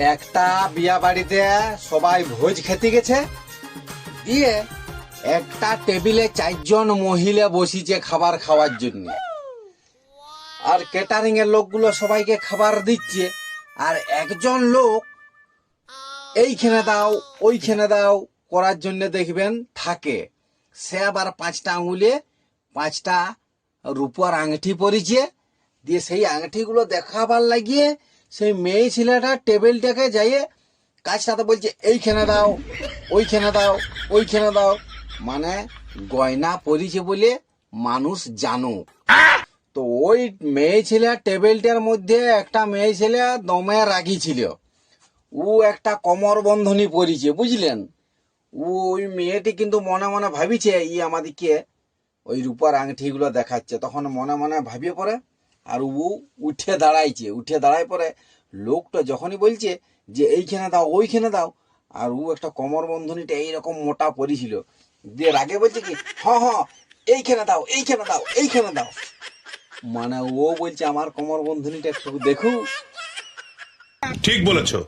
একটা বিয়া বাড়িতে সবাই ভোজ খেতে গেছে, দিয়ে একটা টেবিলে 4জন মহিলা বসিছে খাবার খাওয়ার জন্য। আর ক্যাটারিং এর লোকগুলো সবাইকে খাবার দিচ্ছে, আর একজন লোক এইখানে দাও ওইখানে দাও করার জন্য দেখবেন থাকে। সে আবার 5টা আঙুলে 5টা রূপার আংটি পরিছে, দিয়ে সেই আংটিগুলো দেখাবার লাগিয়ে সেই মেয়ে ছেলেটা টেবিলটাকে যাইয়ে কাজটাতে বলছে এইখানে দাও ওইখানে দাও ওইখানে দাও, মানে গয়না পরিছে বলে মানুষ জানুক। তো ওই মেয়ে ছেলে টেবিলটার মধ্যে একটা মেয়ে ছেলে দমে রাগি ছিল, ও একটা কোমর বন্ধনী পরিছে, বুঝলেন। ওই মেয়েটি কিন্তু মনে মনে ভাবিছে ই আমাদেরকে ওই রূপার আংটিগুলো দেখাচ্ছে, তখন মনে মনে ভাবিয়ে পড়ে আর ও উঠে দাঁড়াইছে। উঠে দাঁড়ায় পরে লোকটা যখনই বলছে যে এইখানে দাও ওইখানে দাও, আর ও একটা কোমর বন্ধনীটা এইরকম মোটা পরিছিল, দিয়ে রাগে বলছে কি হ্যাঁ এইখানে দাও এইখানে দাও এইখানে দাও, মানে ও বলছে আমার কোমর বন্ধনীটা একটু দেখু। ঠিক বলেছো।